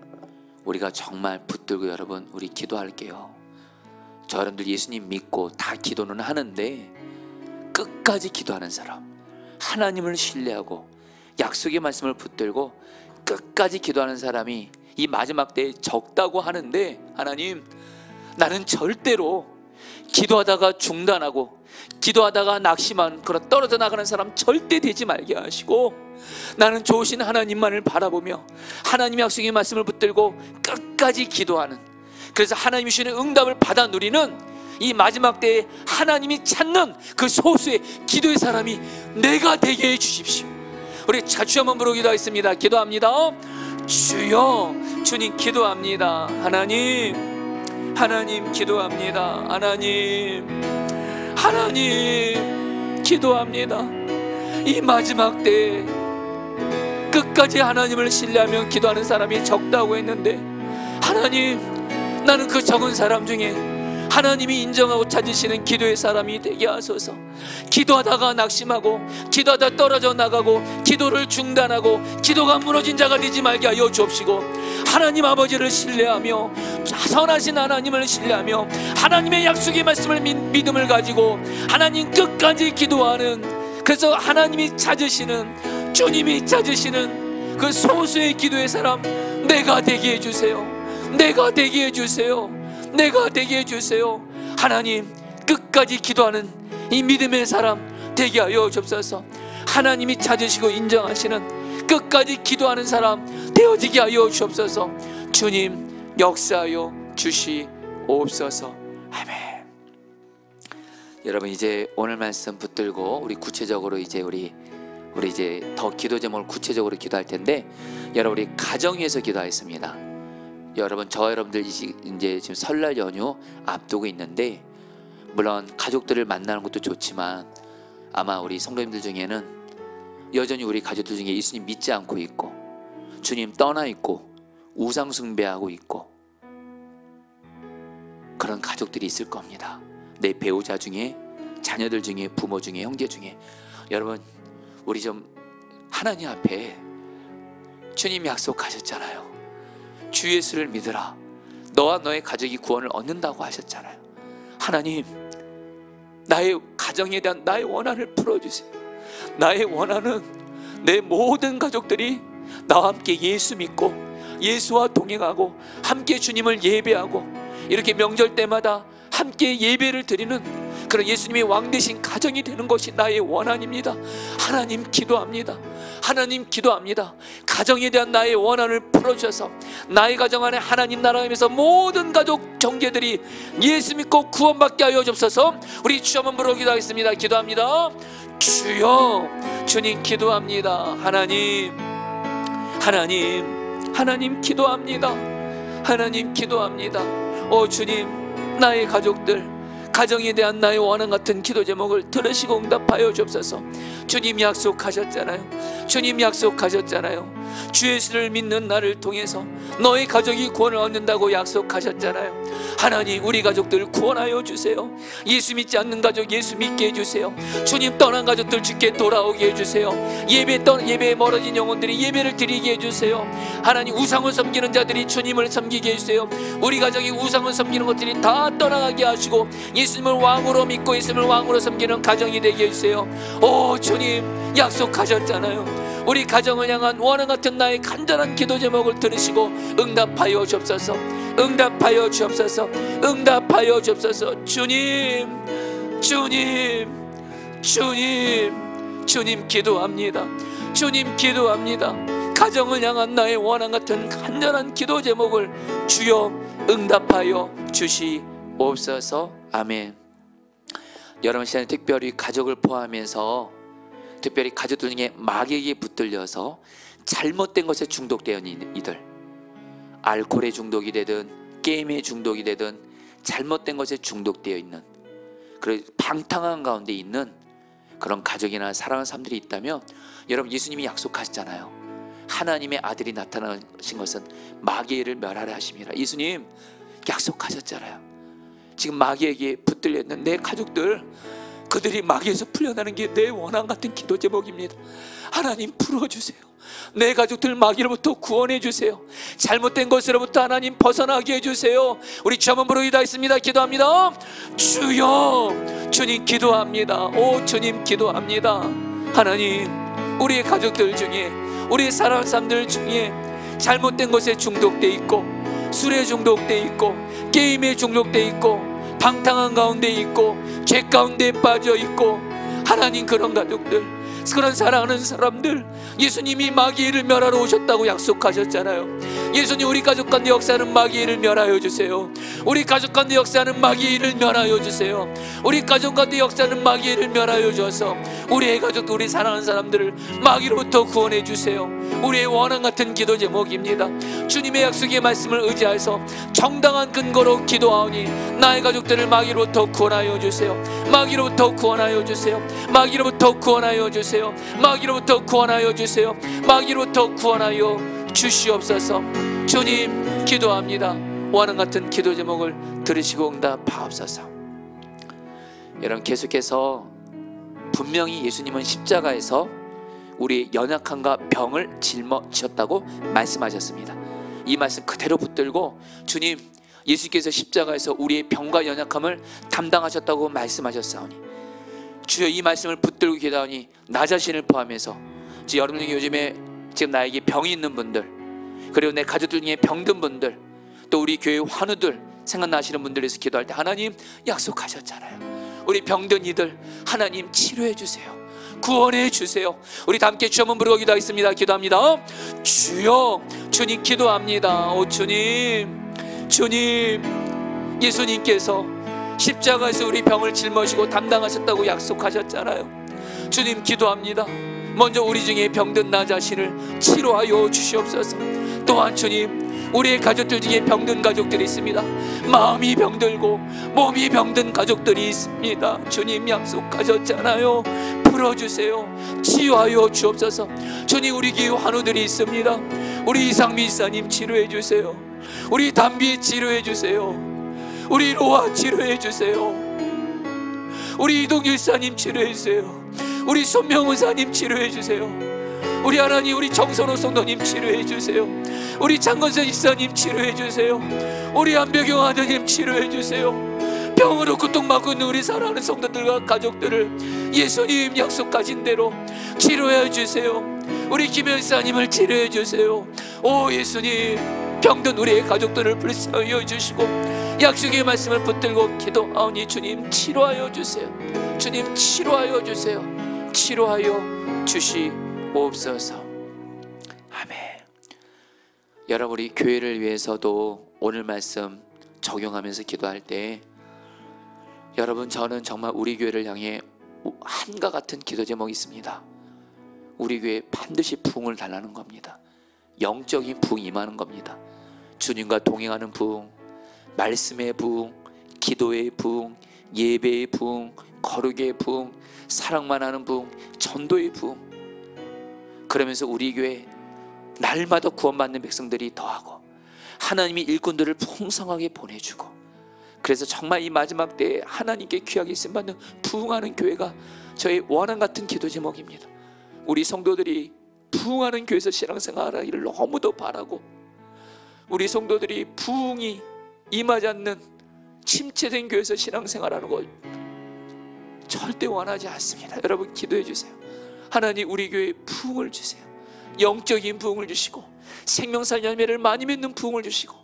우리가 정말 붙들고 여러분 우리 기도할게요. 저 여러분들 예수님 믿고 다 기도는 하는데 끝까지 기도하는 사람, 하나님을 신뢰하고 약속의 말씀을 붙들고 끝까지 기도하는 사람이 이 마지막 때에 적다고 하는데, 하나님, 나는 절대로 기도하다가 중단하고 기도하다가 낙심한 그런 떨어져 나가는 사람 절대 되지 말게 하시고, 나는 좋으신 하나님만을 바라보며 하나님의 약속의 말씀을 붙들고 끝까지 기도하는, 그래서 하나님이 주시는 응답을 받아 누리는 이 마지막 때에 하나님이 찾는 그 소수의 기도의 사람이 내가 되게 해 주십시오. 우리 자주 한번 부르고 기도하겠습니다. 기도합니다. 주여, 주님 기도합니다. 하나님, 하나님 기도합니다. 하나님 기도합니다. 이 마지막 때에 끝까지 하나님을 신뢰하며 기도하는 사람이 적다고 했는데, 하나님, 나는 그 적은 사람 중에 하나님이 인정하고 찾으시는 기도의 사람이 되게 하소서. 기도하다가 낙심하고, 기도하다 떨어져 나가고, 기도를 중단하고 기도가 무너진 자가 되지 말게 하여 주옵시고, 하나님 아버지를 신뢰하며, 선하신 하나님을 신뢰하며, 하나님의 약속의 말씀을 믿음을 가지고 하나님 끝까지 기도하는, 그래서 하나님이 찾으시는, 주님이 찾으시는 그 소수의 기도의 사람 내가 되게 해주세요. 내가 되게 해주세요. 내가 되게 해주세요. 하나님, 끝까지 기도하는 이 믿음의 사람 되게 하여 주옵소서. 하나님이 찾으시고 인정하시는 끝까지 기도하는 사람 되어지게 하여 주옵소서. 주님 역사하여 주시옵소서. 아멘. 여러분, 이제 오늘 말씀 붙들고 우리 구체적으로 이제 우리 이제 더 기도 제목을 구체적으로 기도할 텐데, 여러분, 우리 가정 위해서 기도하겠습니다. 여러분, 여러분들 이제 지금 설날 연휴 앞두고 있는데, 물론 가족들을 만나는 것도 좋지만 아마 우리 성도님들 중에는 여전히 우리 가족들 중에 예수님 믿지 않고 있고, 주님 떠나 있고, 우상 숭배하고 있고, 그런 가족들이 있을 겁니다. 내 배우자 중에, 자녀들 중에, 부모 중에, 형제 중에. 여러분, 우리 좀 하나님 앞에, 주님 약속하셨잖아요. 주 예수를 믿으라. 너와 너의 가족이 구원을 얻는다고 하셨잖아요. 하나님, 나의 가정에 대한 나의 원한을 풀어주세요. 나의 원한은 내 모든 가족들이 나와 함께 예수 믿고, 예수와 동행하고, 함께 주님을 예배하고, 이렇게 명절 때마다 함께 예배를 드리는 그런 예수님의 왕 되신 가정이 되는 것이 나의 원한입니다. 하나님 기도합니다. 하나님 기도합니다. 가정에 대한 나의 원한을 풀어주셔서 나의 가정 안에 하나님 나라에서 모든 가족 정제들이 예수 믿고 구원받게 하여 주옵소서. 우리 주 한번 부르고 기도하겠습니다. 기도합니다. 주여, 주님 기도합니다. 하나님 기도합니다. 하나님 기도합니다. 오 주님, 나의 가족들, 가정에 대한 나의 원한 같은 기도 제목을 들으시고 응답하여 주옵소서. 주님 약속하셨잖아요. 주님 약속하셨잖아요. 주 예수를 믿는 나를 통해서 너의 가족이 구원을 얻는다고 약속하셨잖아요. 하나님, 우리 가족들 구원하여 주세요. 예수 믿지 않는 가족 예수 믿게 해주세요. 주님 떠난 가족들 주께 돌아오게 해주세요. 예배에 멀어진 영혼들이 예배를 드리게 해주세요. 하나님, 우상을 섬기는 자들이 주님을 섬기게 해주세요. 우리 가족이 우상을 섬기는 것들이 다 떠나가게 하시고 예수님을 왕으로 믿고 예수님을 왕으로 섬기는 가정이 되게 해주세요. 오 주님, 약속하셨잖아요. 우리 가정을 향한 원한 같은 나의 간절한 기도 제목을 들으시고 응답하여 주옵소서. 응답하여 주옵소서. 응답하여 주옵소서. 주님 기도합니다. 주님 기도합니다. 가정을 향한 나의 원한 같은 간절한 기도 제목을 주여 응답하여 주시옵소서. 아멘. 여러분, 시간에 특별히 가족을 포함해서 특별히 가족들 중에 마귀에게 붙들려서 잘못된 것에 중독되어 있는 이들, 알코올에 중독이 되든 게임에 중독이 되든 잘못된 것에 중독되어 있는, 그런 방탕한 가운데 있는 그런 가족이나 사랑하는 사람들이 있다면, 여러분, 예수님이 약속하셨잖아요. 하나님의 아들이 나타나신 것은 마귀를 멸하라 하십니다. 예수님 약속하셨잖아요. 지금 마귀에게 붙들려 있는 내 가족들, 그들이 마귀에서 풀려나는 게 내 원한 같은 기도 제목입니다. 하나님 풀어주세요. 내 가족들 마귀로부터 구원해 주세요. 잘못된 것으로부터 하나님 벗어나게 해주세요. 우리 주 한번 부르기도 했습니다. 기도합니다. 주여, 주님 기도합니다. 오 주님 기도합니다. 하나님, 우리의 가족들 중에, 우리의 사랑하는 사람들 중에 잘못된 것에 중독돼 있고, 술에 중독돼 있고, 게임에 중독돼 있고, 방탕한 가운데 있고, 죄 가운데 빠져 있고, 하나님, 그런 가족들, 그런 사랑하는 사람들, 예수님이 마귀를 멸하러 오셨다고 약속하셨잖아요. 예수님, 우리 가족 가운데 역사하는 마귀를 멸하여 주세요. 우리 가족 가운데 역사하는 마귀를 멸하여 주세요. 우리 가족 가운데 역사하는 마귀를 멸하여 주어서 우리의 가족, 우리 사랑하는 사람들을 마귀로부터 구원해 주세요. 우리의 원한 같은 기도 제목입니다. 주님의 약속의 말씀을 의지해서 정당한 근거로 기도하오니 나의 가족들을 마귀로부터 구원하여 주세요. 마귀로부터 구원하여 주세요. 마귀로부터 구원하여 주세요. 마귀로부터 구원하여 주세요. 마귀로부터 구원하여 주시옵소서. 주님 기도합니다. 원한 같은 기도 제목을 들으시고 응답하옵소서. 여러분, 계속해서 분명히 예수님은 십자가에서 우리의 연약함과 병을 짊어지셨다고 말씀하셨습니다. 이 말씀 그대로 붙들고 주님, 예수께서 십자가에서 우리의 병과 연약함을 담당하셨다고 말씀하셨사오니 주여, 이 말씀을 붙들고 기도하니 나 자신을 포함해서 여러분이 요즘에 지금 나에게 병이 있는 분들, 그리고 내 가족들 중에 병든 분들, 또 우리 교회 환우들 생각나시는 분들에서 기도할 때 하나님 약속하셨잖아요. 우리 병든 이들 하나님 치료해 주세요. 구원해 주세요. 우리 다 함께 주 한번 부르고 기도하겠습니다. 기도합니다. 주여, 주님 기도합니다. 오 주님, 주님, 예수님께서 십자가에서 우리 병을 짊어지고 담당하셨다고 약속하셨잖아요. 주님 기도합니다. 먼저 우리 중에 병든 나 자신을 치료하여 주시옵소서. 또한 주님, 우리의 가족들 중에 병든 가족들이 있습니다. 마음이 병들고 몸이 병든 가족들이 있습니다. 주님 약속하셨잖아요. 풀어주세요. 치유하여 주옵소서. 주님, 우리 교회 환우들이 있습니다. 우리 이상미 이사님 치료해 주세요. 우리 담비 치료해 주세요. 우리 로아 치료해 주세요. 우리 이동규 이사님 치료해 주세요. 우리 손명훈 사님 치료해 주세요. 우리 하나님, 우리 정선호 성도님 치료해 주세요. 우리 장건선 집사님 치료해 주세요. 우리 안배경 아드님 치료해 주세요. 병으로 고통받고 있는 우리 사랑하는 성도들과 가족들을 예수님 약속하신 대로 치료해 주세요. 우리 김현사님을 치료해 주세요. 오 예수님, 병든 우리의 가족들을 불쌍히 주시고 약속의 말씀을 붙들고 기도하오니 주님 치료하여 주세요. 주님 치료하여 주세요. 치료하여 주시옵소서. 아멘. 여러분, 우리 교회를 위해서도 오늘 말씀 적용하면서 기도할 때 여러분, 저는 정말 우리 교회를 향해 한과 같은 기도 제목이 있습니다. 우리 교회에 반드시 부흥을 달라는 겁니다. 영적인 부흥이 임하는 겁니다. 주님과 동행하는 부흥, 말씀의 부흥, 기도의 부흥, 예배의 부흥, 거룩의 부흥, 사랑만 하는 부흥, 전도의 부흥. 그러면서 우리 교회 날마다 구원받는 백성들이 더하고 하나님이 일꾼들을 풍성하게 보내주고, 그래서 정말 이 마지막 때에 하나님께 귀하게 쓰임받는 부흥하는 교회가 저의 원한 같은 기도 제목입니다. 우리 성도들이 부흥하는 교회에서 신앙생활하기를 너무도 바라고, 우리 성도들이 부흥이 임하지 않는 침체된 교회에서 신앙생활하는 것 절대 원하지 않습니다. 여러분 기도해 주세요. 하나님, 우리 교회에 부흥을 주세요. 영적인 부흥을 주시고 생명살 열매를 많이 맺는 부흥을 주시고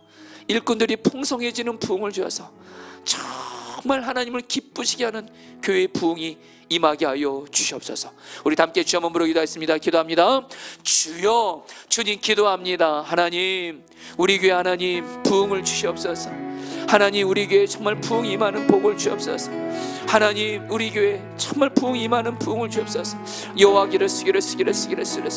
일꾼들이 풍성해지는 부흥을 주셔서 정말 하나님을 기쁘시게 하는 교회의 부흥이 임하게 하여 주시옵소서. 우리 함께 주 한번 부르기도 했습니다. 기도합니다. 주여, 주님 기도합니다. 하나님, 우리 교회 하나님 부흥을 주시옵소서. 하나님, 우리 교회 정말 부흥이 임하는 복을 주옵소서. 하나님, 우리 교회 정말 부흥이 임하는 부흥을 주옵소서. 여호와기를 쓰기를 쓰기를 쓰기를 쓰기를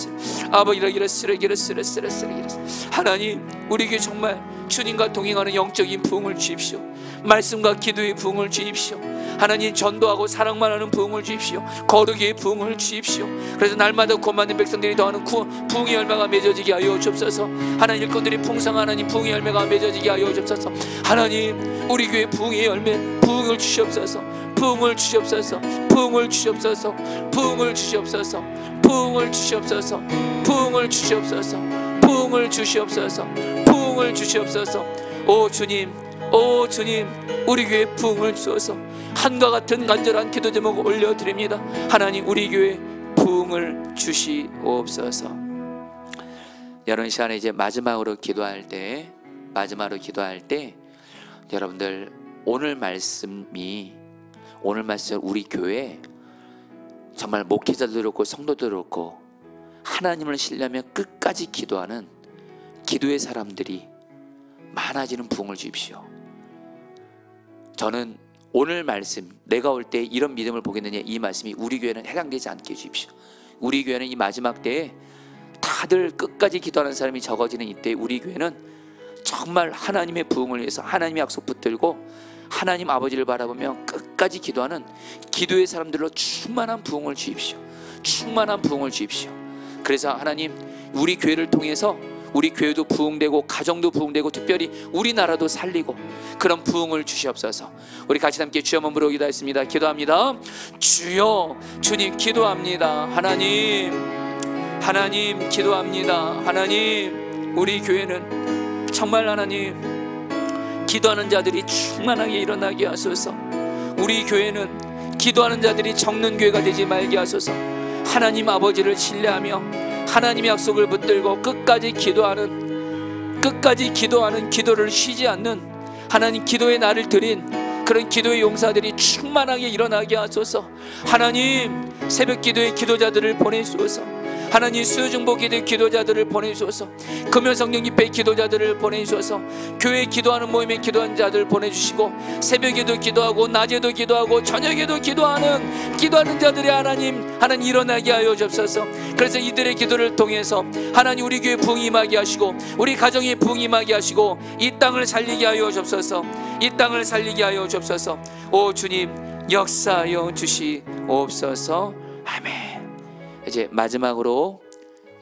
아버지를 쓰기를 쓰기를 쓰기를 쓰기를. 하나님, 우리 교회 정말 주님과 동행하는 영적인 부흥을 주십시오. 말씀과 기도의 부흥을 주십시오. 하나님, 전도하고 사랑만 하는 부흥을 주십시오. 거룩의 부흥을 주십시오. 그래서 날마다 구원받는 백성들이 더하는 부흥의 열매가 맺어지게 하여 주옵소서. 하나님, 일꾼들이 풍성한 하나님 부흥의 열매가 맺어지게 하여 주옵소서. 하나님, 우리 교회 부흥의 열매, 부흥을 주시옵소서. 부흥을 주시옵소서. 부흥을 주시옵소서. 부흥을 주시옵소서. 부흥을 주시옵소서. 부흥을 주시옵소서. 부흥을 주시옵소서. 부흥을 주시옵소서. 오 주님, 오 주님, 우리 교회 부흥을 주소서. 한과 같은 간절한 기도 제목 올려드립니다. 하나님, 우리 교회 부흥을 주시옵소서. 여러분, 시간에 이제 마지막으로 기도할 때 여러분들 오늘 말씀 우리 교회 정말 목회자들 그렇고 성도들 그렇고 하나님을 신뢰하며 끝까지 기도하는 기도의 사람들이 많아지는 부흥을 주십시오. 저는 오늘 말씀, 내가 올 때 이런 믿음을 보겠느냐, 이 말씀이 우리 교회는 해당되지 않게 해주십시오. 우리 교회는 이 마지막 때에 다 다들 끝까지 기도하는 사람이 적어지는 이때 우리 교회는 정말 하나님의 부흥을 위해서 하나님의 약속 붙들고 하나님 아버지를 바라보며 끝까지 기도하는 기도의 사람들로 충만한 부흥을 주십시오. 충만한 부흥을 주십시오. 그래서 하나님, 우리 교회를 통해서 우리 교회도 부흥되고 가정도 부흥되고 특별히 우리나라도 살리고 그런 부흥을 주시옵소서. 우리 같이 함께 주여 한번 부르고 기도하겠습니다. 기도합니다. 주여, 주님 기도합니다. 하나님 기도합니다. 하나님, 우리 교회는 정말 하나님 기도하는 자들이 충만하게 일어나게 하소서. 우리 교회는 기도하는 자들이 적는 교회가 되지 말게 하소서. 하나님 아버지를 신뢰하며 하나님의 약속을 붙들고 끝까지 기도하는 기도를 쉬지 않는 하나님 기도의 날을 드린 그런 기도의 용사들이 충만하게 일어나게 하소서. 하나님, 새벽 기도의 기도자들을 보내주소서. 하나님, 수요중보 기도의 기도자들을 보내주소서. 금요성령 집회 기도자들을 보내주소서. 교회 기도하는 모임에 기도하는 자들을 보내주시고 새벽에도 기도하고 낮에도 기도하고 저녁에도 기도하는 자들이 하나님 일어나게 하여 주옵소서. 그래서 이들의 기도를 통해서 하나님 우리 교회 부흥 임하게 하시고 우리 가정에 부흥 임하게 하시고 이 땅을 살리게 하여 주옵소서. 이 땅을 살리게 하여 주옵소서. 오 주님, 역사하여 주시옵소서. 아멘. 이제 마지막으로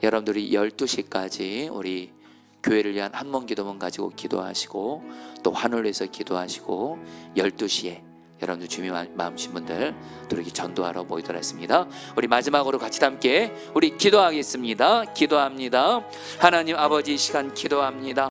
여러분들이 12시까지 우리 교회를 위한 한번 기도문 가지고 기도하시고 또 환호를 위해서 기도하시고 12시에 여러분들 주님 마음신 분들 또 이렇게 전도하러 모이도록 했습니다. 우리 마지막으로 같이 함께 우리 기도하겠습니다. 기도합니다. 하나님 아버지, 이 시간 기도합니다.